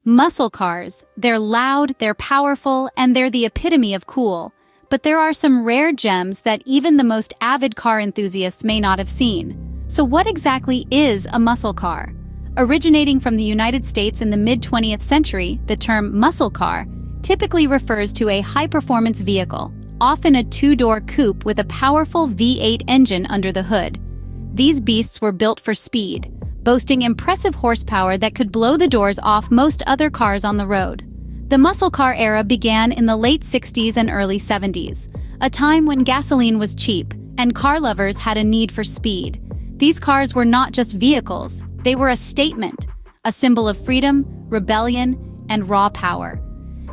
Muscle cars. They're loud, they're powerful, and they're the epitome of cool. But there are some rare gems that even the most avid car enthusiasts may not have seen. So what exactly is a muscle car? Originating from the United States in the mid-20th century, the term muscle car typically refers to a high-performance vehicle, often a two-door coupe with a powerful V8 engine under the hood. These beasts were built for speed, boasting impressive horsepower that could blow the doors off most other cars on the road. The muscle car era began in the late 60s and early 70s, a time when gasoline was cheap and car lovers had a need for speed. These cars were not just vehicles, they were a statement, a symbol of freedom, rebellion, and raw power.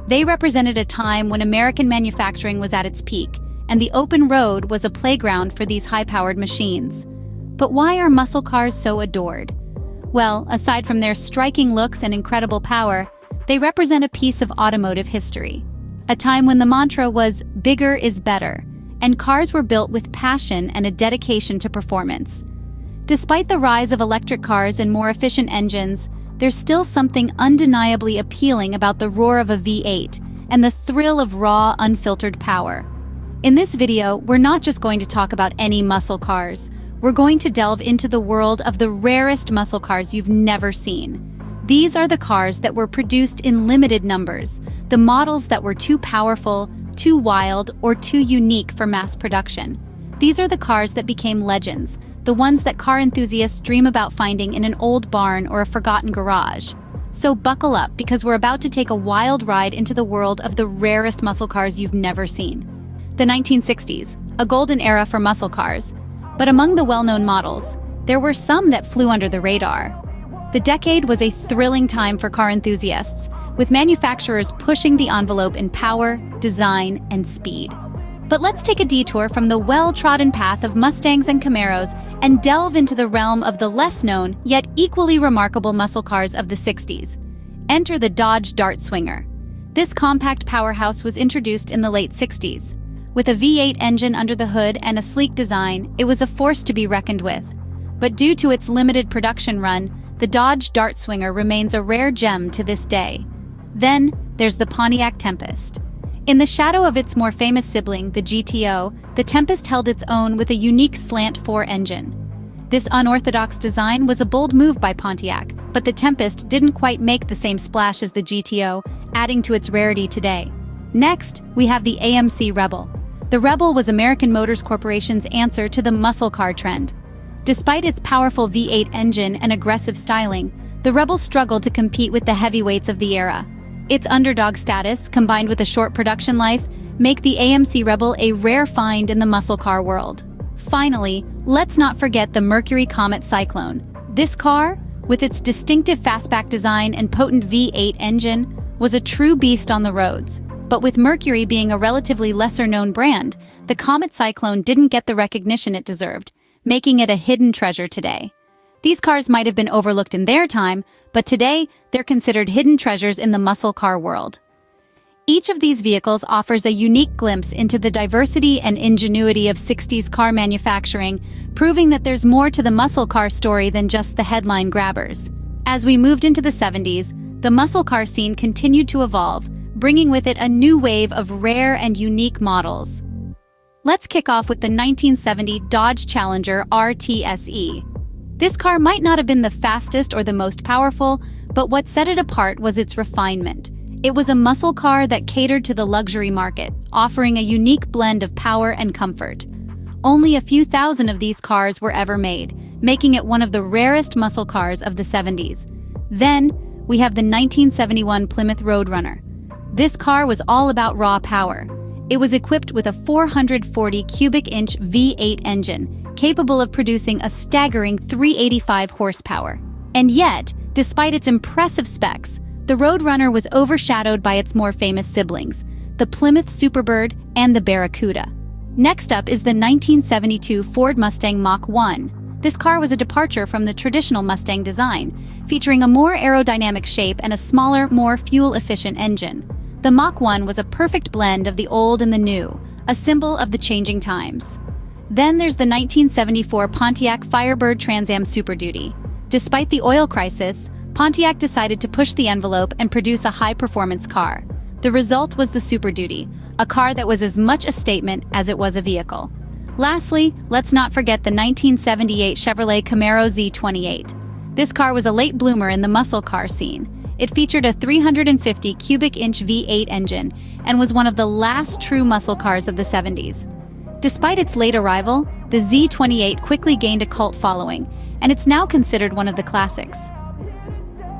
They represented a time when American manufacturing was at its peak, and the open road was a playground for these high-powered machines. But why are muscle cars so adored? Well, aside from their striking looks and incredible power, they represent a piece of automotive history. A time when the mantra was "bigger is better," and cars were built with passion and a dedication to performance. Despite the rise of electric cars and more efficient engines, there's still something undeniably appealing about the roar of a V8 and the thrill of raw, unfiltered power. In this video, we're not just going to talk about any muscle cars. We're going to delve into the world of the rarest muscle cars you've never seen. These are the cars that were produced in limited numbers, the models that were too powerful, too wild, or too unique for mass production. These are the cars that became legends, the ones that car enthusiasts dream about finding in an old barn or a forgotten garage. So buckle up, because we're about to take a wild ride into the world of the rarest muscle cars you've never seen. The 1960s, a golden era for muscle cars. But among the well-known models, there were some that flew under the radar. The decade was a thrilling time for car enthusiasts, with manufacturers pushing the envelope in power, design, and speed. But let's take a detour from the well-trodden path of Mustangs and Camaros and delve into the realm of the less-known, yet equally remarkable muscle cars of the 60s. Enter the Dodge Dart Swinger. This compact powerhouse was introduced in the late 60s. With a V8 engine under the hood and a sleek design, it was a force to be reckoned with. But due to its limited production run, the Dodge Dart Swinger remains a rare gem to this day. Then, there's the Pontiac Tempest. In the shadow of its more famous sibling, the GTO, the Tempest held its own with a unique slant-4 engine. This unorthodox design was a bold move by Pontiac, but the Tempest didn't quite make the same splash as the GTO, adding to its rarity today. Next, we have the AMC Rebel. The Rebel was American Motors Corporation's answer to the muscle car trend. Despite its powerful V8 engine and aggressive styling, the Rebel struggled to compete with the heavyweights of the era. Its underdog status, combined with a short production life, make the AMC Rebel a rare find in the muscle car world. Finally, let's not forget the Mercury Comet Cyclone. This car, with its distinctive fastback design and potent V8 engine, was a true beast on the roads. But with Mercury being a relatively lesser-known brand, the Comet Cyclone didn't get the recognition it deserved, making it a hidden treasure today. These cars might have been overlooked in their time, but today they're considered hidden treasures in the muscle car world. Each of these vehicles offers a unique glimpse into the diversity and ingenuity of 60s car manufacturing, proving that there's more to the muscle car story than just the headline grabbers. As we moved into the 70s, the muscle car scene continued to evolve, bringing with it a new wave of rare and unique models. Let's kick off with the 1970 Dodge Challenger RTSE. This car might not have been the fastest or the most powerful, but what set it apart was its refinement. It was a muscle car that catered to the luxury market, offering a unique blend of power and comfort. Only a few thousand of these cars were ever made, making it one of the rarest muscle cars of the 70s. Then, we have the 1971 Plymouth Roadrunner. This car was all about raw power. It was equipped with a 440 cubic inch V8 engine, capable of producing a staggering 385 horsepower. And yet, despite its impressive specs, the Roadrunner was overshadowed by its more famous siblings, the Plymouth Superbird and the Barracuda. Next up is the 1972 Ford Mustang Mach-1. This car was a departure from the traditional Mustang design, featuring a more aerodynamic shape and a smaller, more fuel-efficient engine. The Mach-1 was a perfect blend of the old and the new, a symbol of the changing times. Then there's the 1974 Pontiac Firebird Trans Am Super Duty. Despite the oil crisis, Pontiac decided to push the envelope and produce a high-performance car. The result was the Super Duty, a car that was as much a statement as it was a vehicle. Lastly, let's not forget the 1978 Chevrolet Camaro Z28. This car was a late bloomer in the muscle car scene. It featured a 350 cubic inch V8 engine and was one of the last true muscle cars of the 70s. Despite its late arrival, the Z28 quickly gained a cult following, and it's now considered one of the classics.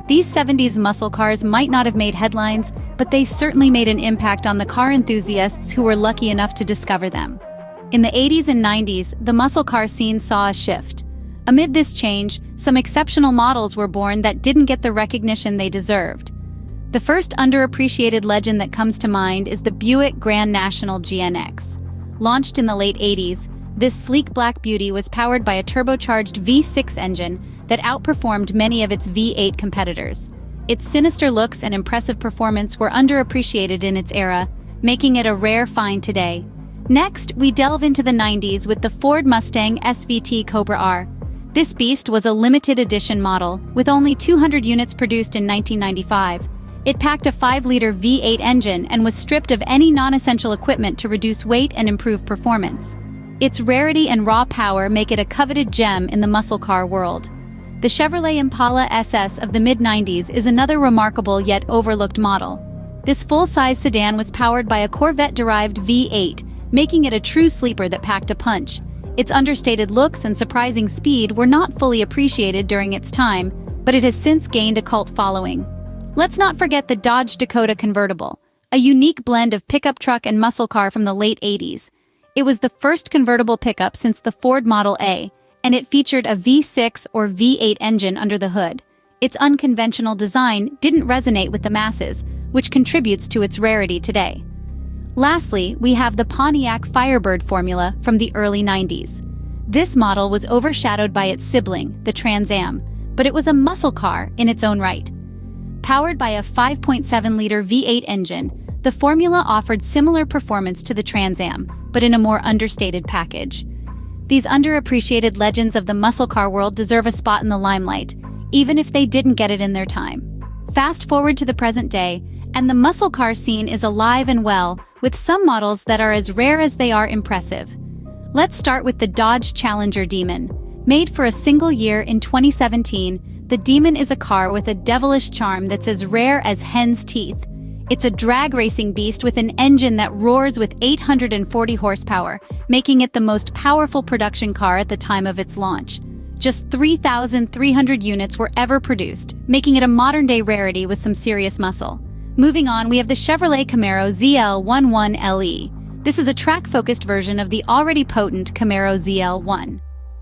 These 70s muscle cars might not have made headlines, but they certainly made an impact on the car enthusiasts who were lucky enough to discover them. In the 80s and 90s, the muscle car scene saw a shift. Amid this change, some exceptional models were born that didn't get the recognition they deserved. The first underappreciated legend that comes to mind is the Buick Grand National GNX. Launched in the late 80s, this sleek black beauty was powered by a turbocharged V6 engine that outperformed many of its V8 competitors. Its sinister looks and impressive performance were underappreciated in its era, making it a rare find today. Next, we delve into the 90s with the Ford Mustang SVT Cobra R. This beast was a limited edition model, with only 200 units produced in 1995. It packed a 5-liter V8 engine and was stripped of any non-essential equipment to reduce weight and improve performance. Its rarity and raw power make it a coveted gem in the muscle car world. The Chevrolet Impala SS of the mid-90s is another remarkable yet overlooked model. This full-size sedan was powered by a Corvette-derived V8, making it a true sleeper that packed a punch. Its understated looks and surprising speed were not fully appreciated during its time, but it has since gained a cult following. Let's not forget the Dodge Dakota convertible, a unique blend of pickup truck and muscle car from the late 80s. It was the first convertible pickup since the Ford Model A, and it featured a V6 or V8 engine under the hood. Its unconventional design didn't resonate with the masses, which contributes to its rarity today. Lastly, we have the Pontiac Firebird formula from the early 90s. This model was overshadowed by its sibling, the Trans Am, but it was a muscle car in its own right. Powered by a 5.7-liter V8 engine, the formula offered similar performance to the Trans Am, but in a more understated package. These underappreciated legends of the muscle car world deserve a spot in the limelight, even if they didn't get it in their time. Fast forward to the present day, and the muscle car scene is alive and well, with some models that are as rare as they are impressive. Let's start with the Dodge Challenger Demon. Made for a single year in 2017, the Demon is a car with a devilish charm that's as rare as hen's teeth. It's a drag racing beast with an engine that roars with 840 horsepower, making it the most powerful production car at the time of its launch. Just 3,300 units were ever produced, making it a modern-day rarity with some serious muscle. Moving on, we have the Chevrolet Camaro ZL11LE. This is a track-focused version of the already potent Camaro ZL1.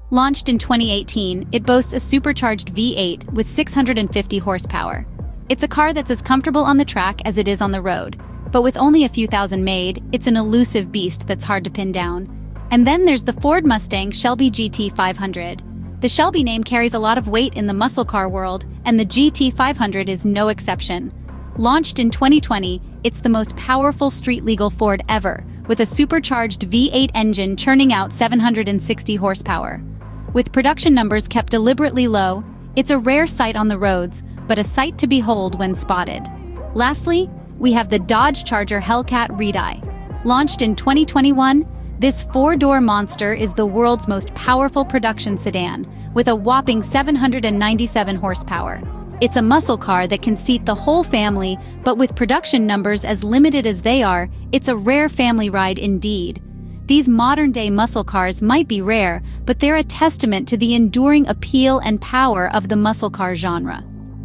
Launched in 2018, it boasts a supercharged V8 with 650 horsepower. It's a car that's as comfortable on the track as it is on the road, but with only a few thousand made, it's an elusive beast that's hard to pin down. And then there's the Ford Mustang Shelby GT500. The Shelby name carries a lot of weight in the muscle car world, and the GT500 is no exception. Launched in 2020, it's the most powerful street-legal Ford ever, with a supercharged V8 engine churning out 760 horsepower. With production numbers kept deliberately low, it's a rare sight on the roads, but a sight to behold when spotted. Lastly, we have the Dodge Charger Hellcat Redeye. Launched in 2021, this 4-door monster is the world's most powerful production sedan, with a whopping 797 horsepower. It's a muscle car that can seat the whole family, but with production numbers as limited as they are, it's a rare family ride indeed. These modern-day muscle cars might be rare, but they're a testament to the enduring appeal and power of the muscle car genre.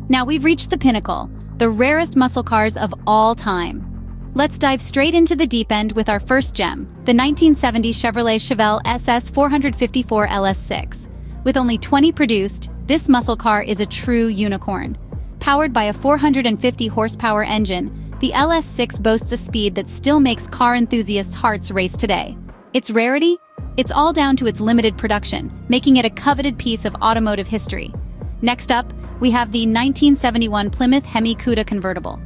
Now we've reached the pinnacle, the rarest muscle cars of all time. Let's dive straight into the deep end with our first gem, the 1970 Chevrolet Chevelle SS 454 LS6. With only 20 produced, this muscle car is a true unicorn. Powered by a 450 horsepower engine, the LS6 boasts a speed that still makes car enthusiasts' hearts race today. Its rarity? It's all down to its limited production, making it a coveted piece of automotive history. Next up, we have the 1971 Plymouth Hemi Cuda convertible.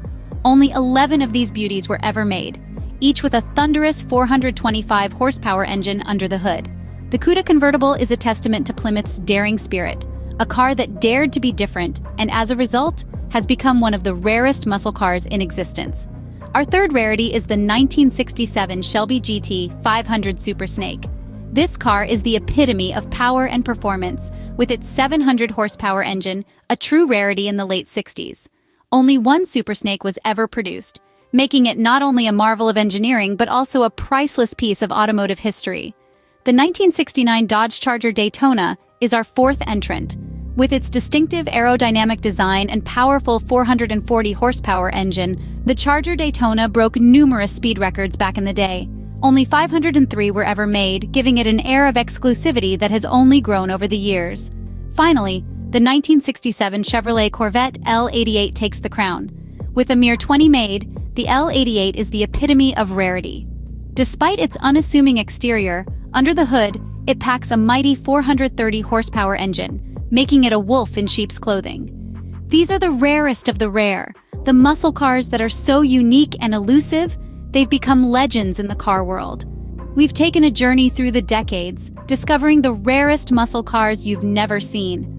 Only 11 of these beauties were ever made, each with a thunderous 425 horsepower engine under the hood. The Cuda convertible is a testament to Plymouth's daring spirit. a car that dared to be different and as a result has become one of the rarest muscle cars in existence. Our third rarity is the 1967 Shelby GT 500 Super Snake. This car is the epitome of power and performance, with its 700 horsepower engine, a true rarity in the late 60s. Only one Super Snake was ever produced, making it not only a marvel of engineering but also a priceless piece of automotive history. The 1969 Dodge Charger Daytona is our fourth entrant. With its distinctive aerodynamic design and powerful 440 horsepower engine, the Charger Daytona broke numerous speed records back in the day. Only 503 were ever made, giving it an air of exclusivity that has only grown over the years. Finally, the 1967 Chevrolet Corvette L88 takes the crown. With a mere 20 made, the L88 is the epitome of rarity. Despite its unassuming exterior, under the hood, it packs a mighty 430 horsepower engine, making it a wolf in sheep's clothing. These are the rarest of the rare, the muscle cars that are so unique and elusive, they've become legends in the car world. We've taken a journey through the decades, discovering the rarest muscle cars you've never seen.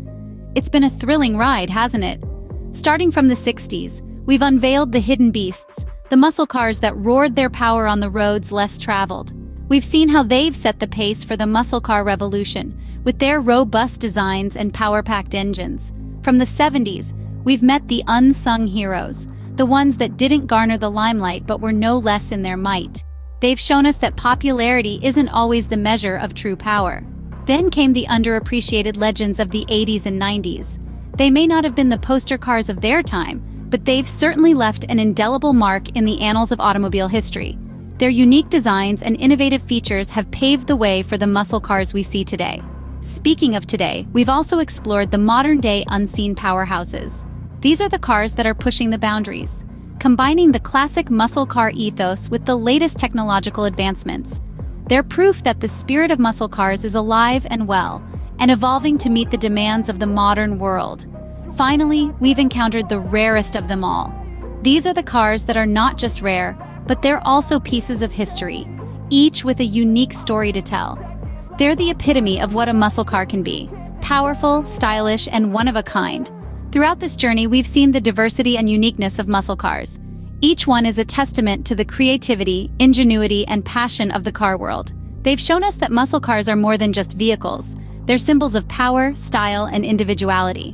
It's been a thrilling ride, hasn't it? Starting from the 60s, we've unveiled the hidden beasts, the muscle cars that roared their power on the roads less traveled. We've seen how they've set the pace for the muscle car revolution, with their robust designs and power-packed engines. From the 70s, we've met the unsung heroes, the ones that didn't garner the limelight but were no less in their might. They've shown us that popularity isn't always the measure of true power. Then came the underappreciated legends of the 80s and 90s. They may not have been the poster cars of their time, but they've certainly left an indelible mark in the annals of automobile history. Their unique designs and innovative features have paved the way for the muscle cars we see today. Speaking of today, we've also explored the modern-day unseen powerhouses. These are the cars that are pushing the boundaries, combining the classic muscle car ethos with the latest technological advancements. They're proof that the spirit of muscle cars is alive and well, and evolving to meet the demands of the modern world. Finally, we've encountered the rarest of them all. These are the cars that are not just rare, but they're also pieces of history, each with a unique story to tell. They're the epitome of what a muscle car can be: powerful, stylish, and one of a kind. Throughout this journey, we've seen the diversity and uniqueness of muscle cars. Each one is a testament to the creativity, ingenuity, and passion of the car world. They've shown us that muscle cars are more than just vehicles. They're symbols of power, style, and individuality.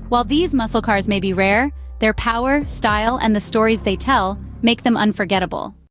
While these muscle cars may be rare, their power, style, and the stories they tell make them unforgettable.